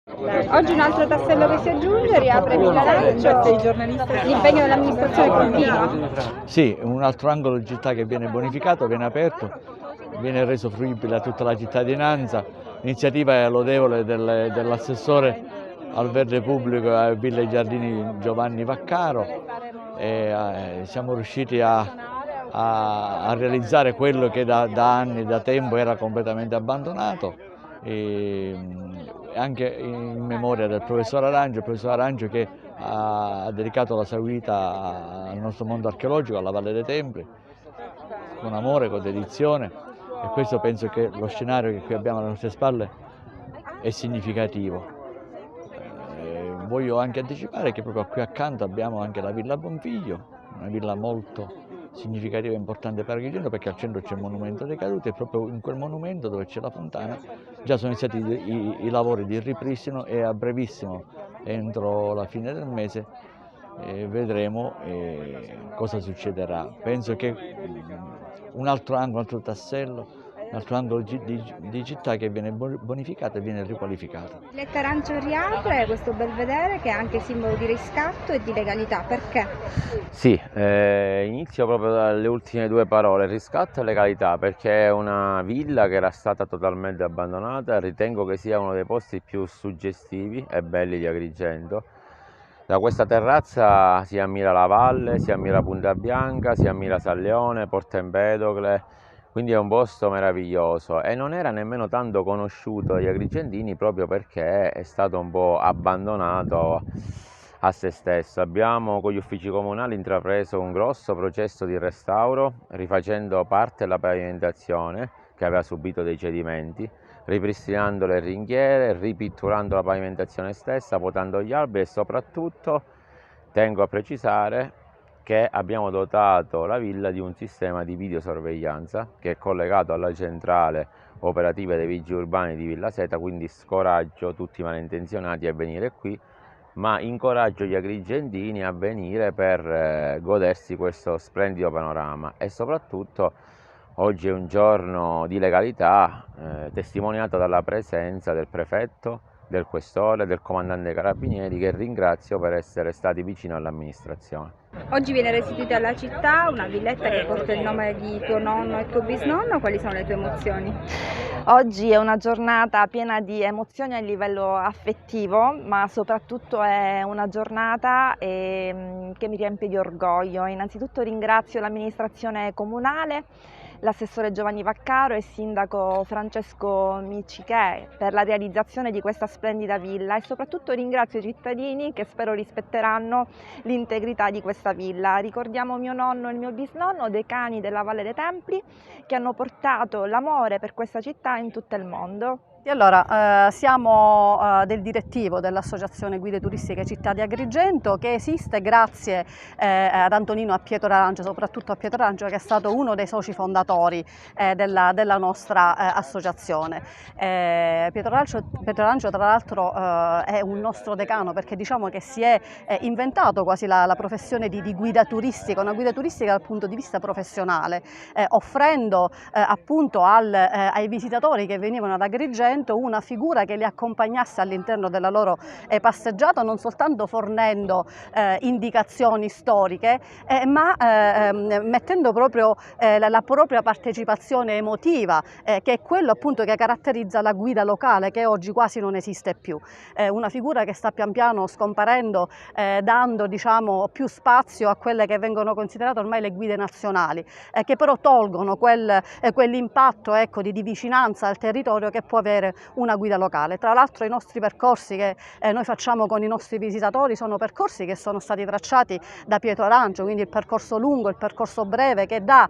Oggi un altro tassello che si aggiunge, riapre Villa Lancio, l'impegno dell'amministrazione continua. Sì, un altro angolo di città che viene bonificato, viene aperto, viene reso fruibile a tutta la cittadinanza. L'iniziativa è lodevole dell'assessore al verde pubblico e a Villa e Giardini Giovanni Vaccaro e siamo riusciti a realizzare quello che da anni, da tempo era completamente abbandonato. Anche in memoria del professor Arangio, il professor Arangio che ha dedicato la sua vita al nostro mondo archeologico, alla Valle dei Templi, con amore, con dedizione, e questo penso che lo scenario che qui abbiamo alle nostre spalle è significativo. Voglio anche anticipare che proprio qui accanto abbiamo anche la Villa Bonfiglio, una villa molto significativa e importante per Agrigento, perché al centro c'è il monumento dei caduti e proprio in quel monumento dove c'è la fontana già sono iniziati i lavori di ripristino e a brevissimo, entro la fine del mese, vedremo cosa succederà. Penso che un altro angolo, un altro tassello, un altro angolo di città che viene bonificato e viene riqualificato. Villetta Arancio riapre questo belvedere che è anche simbolo di riscatto e di legalità, perché? Sì, inizio proprio dalle ultime due parole, riscatto e legalità, perché è una villa che era stata totalmente abbandonata, ritengo che sia uno dei posti più suggestivi e belli di Agrigento. Da questa terrazza si ammira la valle, si ammira Punta Bianca, si ammira San Leone, Porta Empedocle, quindi è un posto meraviglioso e non era nemmeno tanto conosciuto dagli agrigentini proprio perché è stato un po' abbandonato a se stesso. Abbiamo con gli uffici comunali intrapreso un grosso processo di restauro, rifacendo parte della pavimentazione che aveva subito dei cedimenti, ripristinando le ringhiere, ripitturando la pavimentazione stessa, potando gli alberi e soprattutto tengo a precisare che abbiamo dotato la villa di un sistema di videosorveglianza che è collegato alla centrale operativa dei vigili urbani di Villa Seta, quindi scoraggio tutti i malintenzionati a venire qui, ma incoraggio gli agrigentini a venire per godersi questo splendido panorama e soprattutto oggi è un giorno di legalità testimoniato dalla presenza del prefetto, del questore, del comandante dei carabinieri, che ringrazio per essere stati vicino all'amministrazione. Oggi viene restituita alla città una villetta che porta il nome di tuo nonno e tuo bisnonno, quali sono le tue emozioni? Oggi è una giornata piena di emozioni a livello affettivo, ma soprattutto è una giornata che mi riempie di orgoglio. Innanzitutto ringrazio l'amministrazione comunale, l'assessore Giovanni Vaccaro e il sindaco Francesco Miccichè per la realizzazione di questa splendida villa e soprattutto ringrazio i cittadini che spero rispetteranno l'integrità di questa villa. Ricordiamo mio nonno e il mio bisnonno, decani della Valle dei Templi, che hanno portato l'amore per questa città in tutto il mondo. E allora, siamo del direttivo dell'Associazione Guide Turistiche Città di Agrigento, che esiste grazie ad Antonino e a Pietro Arangio, soprattutto a Pietro Arangio, che è stato uno dei soci fondatori della nostra associazione. Pietro Arangio tra l'altro è un nostro decano, perché diciamo che si è inventato quasi la professione di guida turistica, una guida turistica dal punto di vista professionale, offrendo appunto ai visitatori che venivano ad Agrigento una figura che li accompagnasse all'interno della loro passeggiata, non soltanto fornendo indicazioni storiche, ma mettendo proprio la propria partecipazione emotiva, che è quello appunto che caratterizza la guida locale, che oggi quasi non esiste più. Una figura che sta pian piano scomparendo, dando diciamo più spazio a quelle che vengono considerate ormai le guide nazionali, che però tolgono quell'impatto ecco, di vicinanza al territorio che può avere una guida locale. Tra l'altro i nostri percorsi che noi facciamo con i nostri visitatori sono percorsi che sono stati tracciati da Pietro Arangio, quindi il percorso lungo, il percorso breve, che dà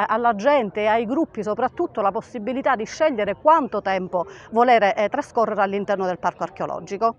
alla gente e ai gruppi soprattutto la possibilità di scegliere quanto tempo volere trascorrere all'interno del parco archeologico.